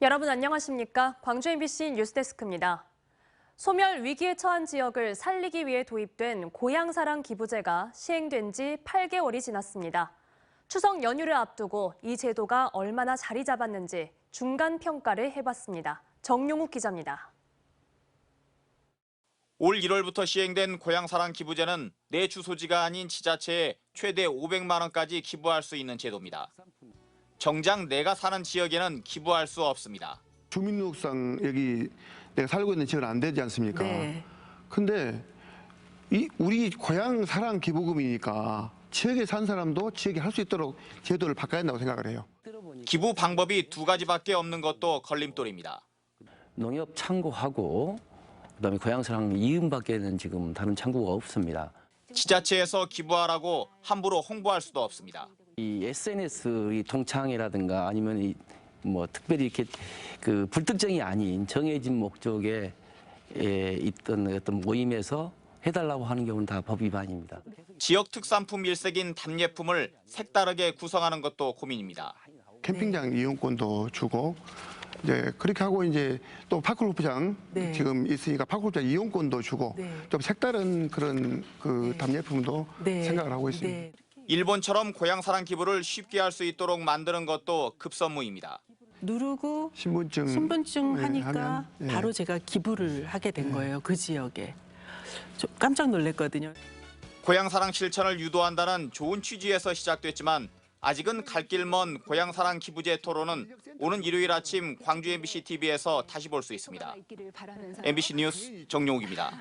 여러분 안녕하십니까? 광주 MBC 뉴스데스크입니다. 소멸 위기에 처한 지역을 살리기 위해 도입된 고향사랑 기부제가 시행된 지 8개월이 지났습니다. 추석 연휴를 앞두고 이 제도가 얼마나 자리 잡았는지 중간 평가를 해봤습니다. 정용욱 기자입니다. 올 1월부터 시행된 고향사랑 기부제는 내 주소지가 아닌 지자체에 최대 500만 원까지 기부할 수 있는 제도입니다. 정작 내가 사는 지역에는 기부할 수 없습니다. 주민등록상 여기 내가 살고 있는 지역은 안 되지 않습니까? 네. 근데 우리 고향 사랑 기부금이니까 지역에 산 사람도 지역에 할 수 있도록 제도를 바꿔야 한다고 생각을 해요. 기부 방법이 두 가지밖에 없는 것도 걸림돌입니다. 농협 창구하고 그다음에 고향사랑 이음밖에는 지금 다른 창구가 없습니다. 지자체에서 기부하라고 함부로 홍보할 수도 없습니다. 이 SNS 이 동창회라든가 아니면 뭐 특별히 이렇게 그 불특정이 아닌 정해진 목적에 있던 어떤 모임에서 해달라고 하는 경우는 다 법 위반입니다. 지역 특산품 일색인 답례품을 색다르게 구성하는 것도 고민입니다. 캠핑장 이용권도 주고 이제 그렇게 하고 이제 또 파크골프장 네. 지금 있으니까 파크골프장 이용권도 주고 네. 좀 색다른 그런 그 답례품도 네. 생각을 하고 있습니다. 네. 일본처럼 고향사랑 기부를 쉽게 할 수 있도록 만드는 것도 급선무입니다. 누르고 신분증 하니까 하면, 예. 바로 제가 기부를 하게 된 거예요. 그 지역에. 좀 깜짝 놀랐거든요. 고향사랑 실천을 유도한다는 좋은 취지에서 시작됐지만 아직은 갈 길 먼 고향사랑 기부제 토론은 오는 일요일 아침 광주 MBC TV에서 다시 볼 수 있습니다. MBC 뉴스 정용욱입니다.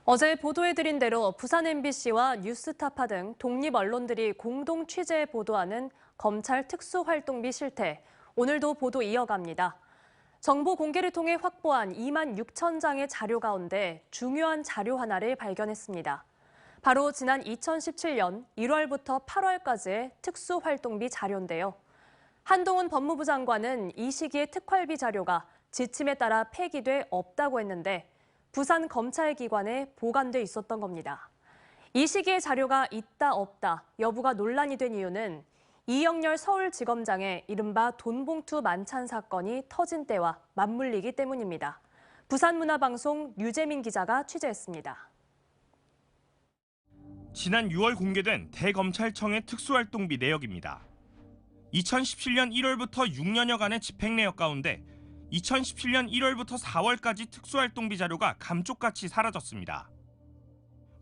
어제 보도해드린 대로 부산 MBC와 뉴스타파 등 독립 언론들이 공동 취재 보도하는 검찰 특수활동비 실태, 오늘도 보도 이어갑니다. 정보 공개를 통해 확보한 2만 6천 장의 자료 가운데 중요한 자료 하나를 발견했습니다. 바로 지난 2017년 1월부터 8월까지의 특수활동비 자료인데요. 한동훈 법무부 장관은 이 시기의 특활비 자료가 지침에 따라 폐기돼 없다고 했는데 부산 검찰기관에 보관돼 있었던 겁니다. 이 시기에 자료가 있다 없다 여부가 논란이 된 이유는 이영렬 서울지검장의 이른바 돈봉투 만찬 사건이 터진 때와 맞물리기 때문입니다. 부산문화방송 류재민 기자가 취재했습니다. 지난 6월 공개된 대검찰청의 특수활동비 내역입니다. 2017년 1월부터 6년여간의 집행 내역 가운데 2017년 1월부터 4월까지 특수활동비 자료가 감쪽같이 사라졌습니다.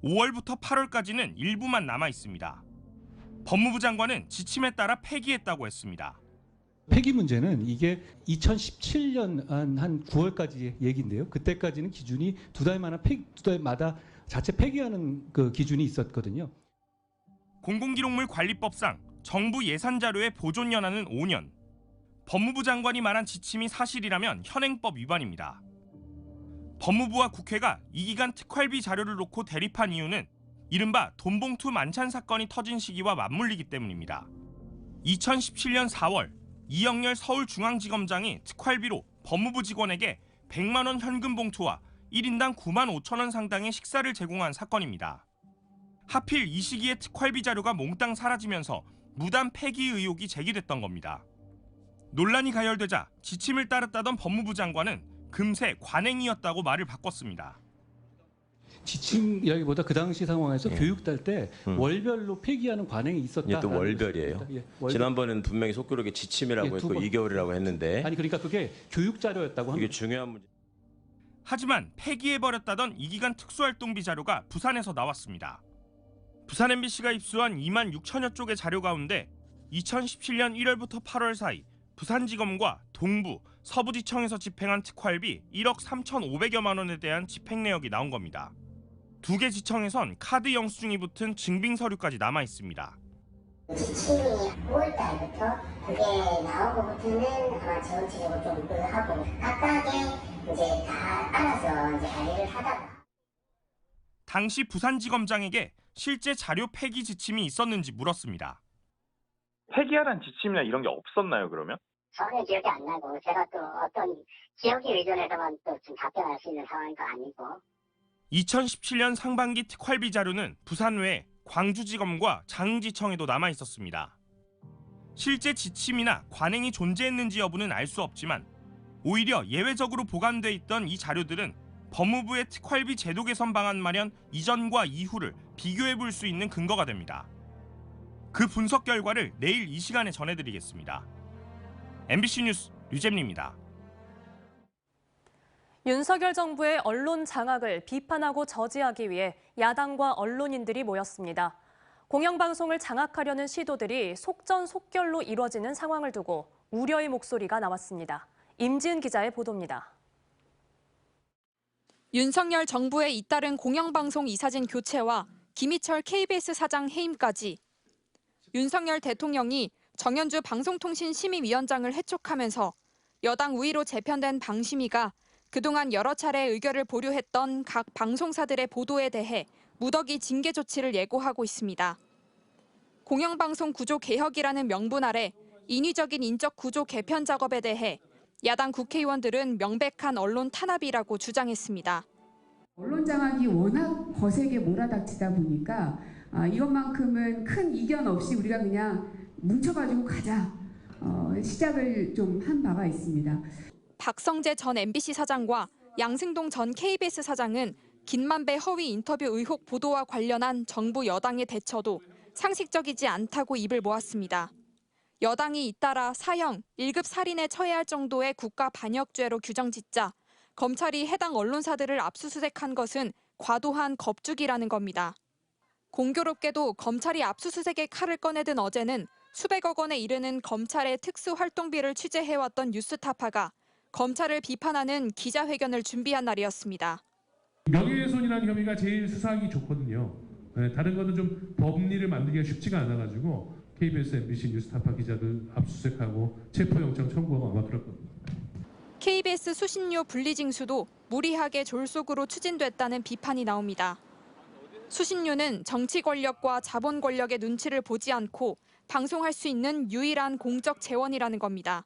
5월부터 8월까지는 일부만 남아 있습니다. 법무부 장관은 지침에 따라 폐기했다고 했습니다. 폐기 문제는 이게 2017년 한 9월까지 얘기인데요. 그때까지는 기준이 두 달마다 자체 폐기하는 그 기준이 있었거든요. 공공기록물 관리법상 정부 예산 자료의 보존 연한은 5년. 법무부 장관이 말한 지침이 사실이라면 현행법 위반입니다. 법무부와 국회가 이 기간 특활비 자료를 놓고 대립한 이유는 이른바 돈봉투 만찬 사건이 터진 시기와 맞물리기 때문입니다. 2017년 4월 이영렬 서울중앙지검장이 특활비로 법무부 직원에게 100만 원 현금 봉투와 1인당 9만 5천 원 상당의 식사를 제공한 사건입니다. 하필 이 시기에 특활비 자료가 몽땅 사라지면서 무단 폐기 의혹이 제기됐던 겁니다. 논란이 가열되자 지침을 따랐다던 법무부 장관은 금세 관행이었다고 말을 바꿨습니다. 지침이라기보다 그 당시 상황에서 교육 딸 때 월별로 폐기하는 관행이 있었다. 이게 또 월별이에요. 월별. 지난번에는 분명히 속기록에 지침이라고 했고 2개월이라고 했는데 아니 그러니까 그게 교육 자료였다고 합니다. 이게 중요한 문제. 하지만 폐기해버렸다던 이 기간 특수활동비 자료가 부산에서 나왔습니다. 부산 MBC가 입수한 2만 6천여 쪽의 자료 가운데 2017년 1월부터 8월 사이 부산지검과 동부, 서부지청에서 집행한 특활비 1억 3,500여만 원에 대한 집행 내역이 나온 겁니다. 두 개 지청에선 카드 영수증이 붙은 증빙 서류까지 남아 있습니다. 지침이 9월 달부터 그게 나오고부터는 아마 지원책으로 좀 하고 각각의 이제 다 알아서 이제 관리를 하다가 당시 부산지검장에게 실제 자료 폐기 지침이 있었는지 물었습니다. 폐기하라는 지침이나 이런 게 없었나요, 그러면? 전혀 기억이 안 나고 제가 또 어떤 기억에 의존해서만 또 좀 답변할 수 있는 상황도 아니고. 2017년 상반기 특활비 자료는 부산 외 광주지검과 장흥지청에도 남아 있었습니다. 실제 지침이나 관행이 존재했는지 여부는 알 수 없지만 오히려 예외적으로 보관돼 있던 이 자료들은 법무부의 특활비 제도 개선 방안 마련 이전과 이후를 비교해 볼 수 있는 근거가 됩니다. 그 분석 결과를 내일 이 시간에 전해드리겠습니다. MBC 뉴스 류잼리입니다. 윤석열 정부의 언론 장악을 비판하고 저지하기 위해 야당과 언론인들이 모였습니다. 공영방송을 장악하려는 시도들이 속전속결로 이뤄지는 상황을 두고 우려의 목소리가 나왔습니다. 임지은 기자의 보도입니다. 윤석열 정부의 잇따른 공영방송 이사진 교체와 김희철 KBS 사장 해임까지 윤석열 대통령이 정현주 방송통신심의위원장을 해촉하면서 여당 우위로 재편된 방심위가 그동안 여러 차례 의결을 보류했던 각 방송사들의 보도에 대해 무더기 징계 조치를 예고하고 있습니다. 공영방송 구조 개혁이라는 명분 아래 인위적인 인적 구조 개편 작업에 대해 야당 국회의원들은 명백한 언론 탄압이라고 주장했습니다. 언론 장악이 워낙 거세게 몰아닥치다 보니까 이것만큼은 큰 이견 없이 우리가 그냥 뭉쳐가지고 가자 시작을 좀 한 바가 있습니다. 박성재 전 MBC 사장과 양승동 전 KBS 사장은 김만배 허위 인터뷰 의혹 보도와 관련한 정부 여당의 대처도 상식적이지 않다고 입을 모았습니다. 여당이 잇따라 사형, 1급 살인에 처해할 정도의 국가 반역죄로 규정짓자 검찰이 해당 언론사들을 압수수색한 것은 과도한 겁주기라는 겁니다. 공교롭게도 검찰이 압수수색의 칼을 꺼내든 어제는 수백억 원에 이르는 검찰의 특수활동비를 취재해왔던 뉴스타파가 검찰을 비판하는 기자회견을 준비한 날이었습니다. 명예훼손이라는 혐의가 제일 수사하기 좋거든요. 다른 거는 좀 법리를 만들기가 쉽지가 않아가지고 KBS, MBC, 뉴스타파 기자들 압수수색하고 체포영장 청구하고 아마 그럴 겁니다. KBS 수신료 분리징수도 무리하게 졸속으로 추진됐다는 비판이 나옵니다. 수신료는 정치 권력과 자본 권력의 눈치를 보지 않고 방송할 수 있는 유일한 공적 재원이라는 겁니다.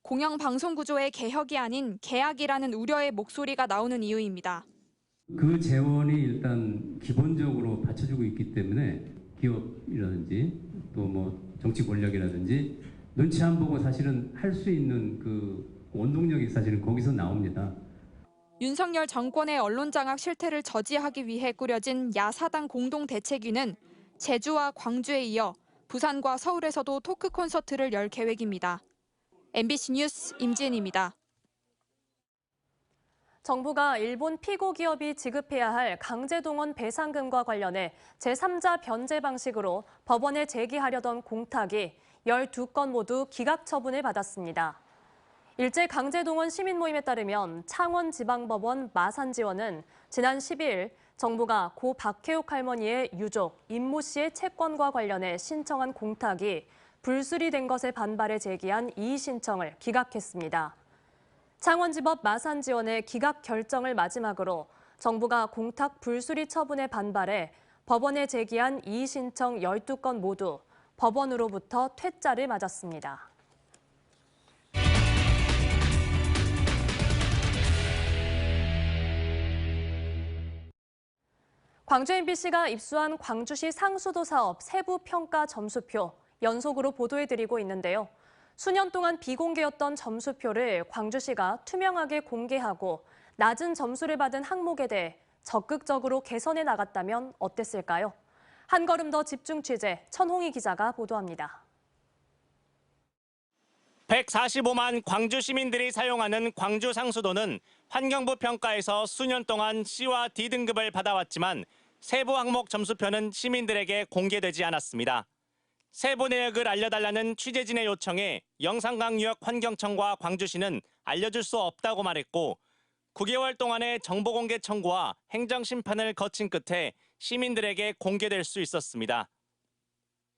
공영방송 구조의 개혁이 아닌 개악이라는 우려의 목소리가 나오는 이유입니다. 그 재원이 일단 기본적으로 받쳐주고 있기 때문에 기업이라든지 또 뭐 정치 권력이라든지 눈치 안 보고 사실은 할 수 있는 그 원동력이 사실은 거기서 나옵니다. 윤석열 정권의 언론 장악 실태를 저지하기 위해 꾸려진 야사당 공동대책위는 제주와 광주에 이어 부산과 서울에서도 토크 콘서트를 열 계획입니다. MBC 뉴스 임지은입니다. 정부가 일본 피고 기업이 지급해야 할 강제동원 배상금과 관련해 제3자 변제 방식으로 법원에 제기하려던 공탁이 12건 모두 기각 처분을 받았습니다. 일제 강제동원 시민 모임에 따르면 창원지방법원 마산지원은 지난 12일 정부가 고 박혜옥 할머니의 유족 임모 씨의 채권과 관련해 신청한 공탁이 불수리된 것에 반발해 제기한 이의 신청을 기각했습니다. 창원지법 마산지원의 기각 결정을 마지막으로 정부가 공탁 불수리 처분에 반발해 법원에 제기한 이의 신청 12건 모두 법원으로부터 퇴짜를 맞았습니다. 광주 MBC가 입수한 광주시 상수도 사업 세부 평가 점수표 연속으로 보도해드리고 있는데요. 수년 동안 비공개였던 점수표를 광주시가 투명하게 공개하고 낮은 점수를 받은 항목에 대해 적극적으로 개선해 나갔다면 어땠을까요? 한 걸음 더 집중 취재, 천홍희 기자가 보도합니다. 145만 광주 시민들이 사용하는 광주 상수도는 환경부 평가에서 수년 동안 C와 D 등급을 받아왔지만 세부 항목 점수표는 시민들에게 공개되지 않았습니다. 세부 내역을 알려달라는 취재진의 요청에 영산강유역환경청과 광주시는 알려줄 수 없다고 말했고 9개월 동안의 정보공개 청구와 행정심판을 거친 끝에 시민들에게 공개될 수 있었습니다.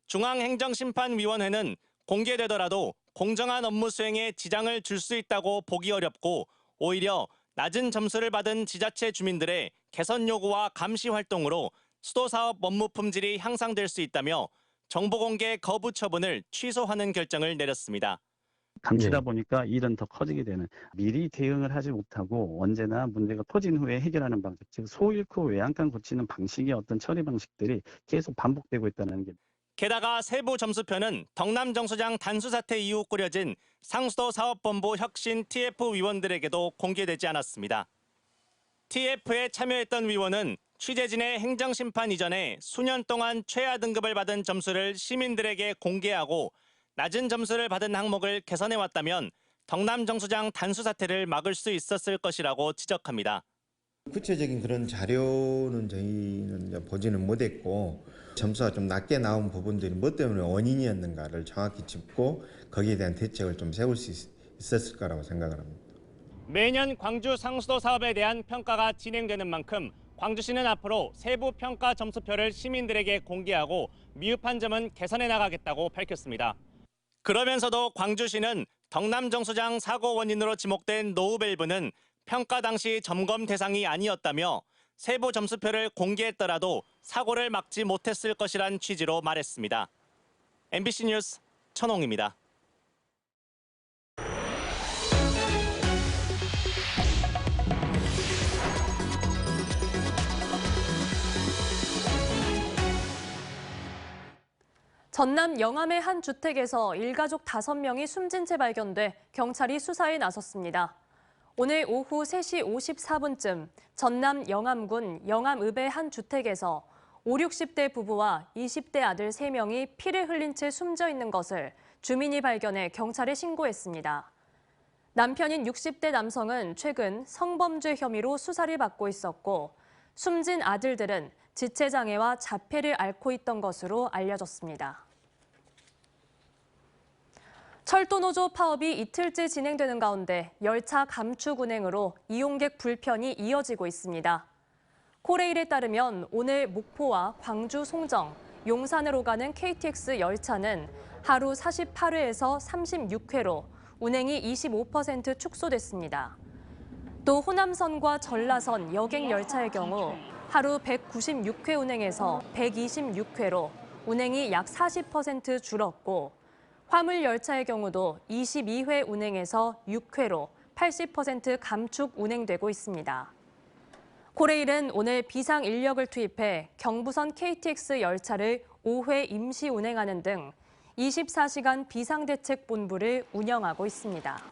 중앙행정심판위원회는 공개되더라도 공정한 업무 수행에 지장을 줄 수 있다고 보기 어렵고 오히려 낮은 점수를 받은 지자체 주민들의 개선 요구와 감시 활동으로 수도사업 업무 품질이 향상될 수 있다며 정보공개 거부 처분을 취소하는 결정을 내렸습니다. 감추다 보니까 일은 더 커지게 되는 미리 대응을 하지 못하고 언제나 문제가 터진 후에 해결하는 방식, 즉 소 잃고 외양간 고치는 방식의 어떤 처리 방식들이 계속 반복되고 있다는 게 게다가 세부 점수표는 덕남 정수장 단수 사태 이후 꾸려진 상수도 사업본부 혁신 TF 위원들에게도 공개되지 않았습니다. TF에 참여했던 위원은 취재진의 행정심판 이전에 수년 동안 최하 등급을 받은 점수를 시민들에게 공개하고 낮은 점수를 받은 항목을 개선해왔다면 덕남 정수장 단수 사태를 막을 수 있었을 것이라고 지적합니다. 구체적인 그런 자료는 저희는 보지는 못했고 점수가 좀 낮게 나온 부분들이 뭐 때문에 원인이었는가를 정확히 짚고 거기에 대한 대책을 좀 세울 수 있었을 거라고 생각을 합니다. 매년 광주 상수도 사업에 대한 평가가 진행되는 만큼 광주시는 앞으로 세부 평가 점수표를 시민들에게 공개하고 미흡한 점은 개선해 나가겠다고 밝혔습니다. 그러면서도 광주시는 덕남 정수장 사고 원인으로 지목된 노후 밸브는 평가 당시 점검 대상이 아니었다며 세부 점수표를 공개했더라도 사고를 막지 못했을 것이란 취지로 말했습니다. MBC 뉴스 천홍입니다. 전남 영암의 한 주택에서 일가족 5명이 숨진 채 발견돼 경찰이 수사에 나섰습니다. 오늘 오후 3시 54분쯤 전남 영암군 영암읍의 한 주택에서 50, 60대 부부와 20대 아들 3명이 피를 흘린 채 숨져 있는 것을 주민이 발견해 경찰에 신고했습니다. 남편인 60대 남성은 최근 성범죄 혐의로 수사를 받고 있었고 숨진 아들들은 지체장애와 자폐를 앓고 있던 것으로 알려졌습니다. 철도노조 파업이 이틀째 진행되는 가운데 열차 감축 운행으로 이용객 불편이 이어지고 있습니다. 코레일에 따르면 오늘 목포와 광주 송정, 용산으로 가는 KTX 열차는 하루 48회에서 36회로 운행이 25% 축소됐습니다. 또 호남선과 전라선 여객 열차의 경우 하루 196회 운행에서 126회로 운행이 약 40% 줄었고 화물 열차의 경우도 22회 운행에서 6회로 80% 감축 운행되고 있습니다. 코레일은 오늘 비상 인력을 투입해 경부선 KTX 열차를 5회 임시 운행하는 등 24시간 비상대책본부를 운영하고 있습니다.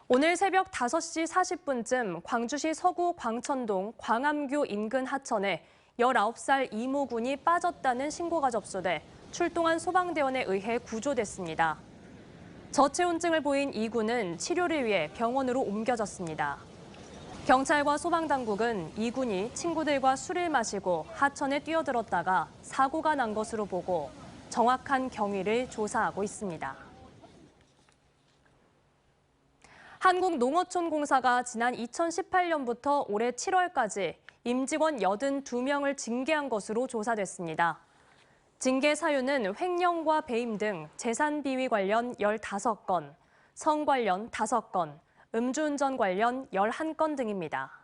오늘 새벽 5시 40분쯤 광주시 서구 광천동 광암교 인근 하천에 19살 이모군이 빠졌다는 신고가 접수돼 출동한 소방대원에 의해 구조됐습니다. 저체온증을 보인 이 군은 치료를 위해 병원으로 옮겨졌습니다. 경찰과 소방당국은 이 군이 친구들과 술을 마시고 하천에 뛰어들었다가 사고가 난 것으로 보고 정확한 경위를 조사하고 있습니다. 한국농어촌공사가 지난 2018년부터 올해 7월까지 임직원 82명을 징계한 것으로 조사됐습니다. 징계 사유는 횡령과 배임 등 재산 비위 관련 15건, 성 관련 5건, 음주운전 관련 11건 등입니다.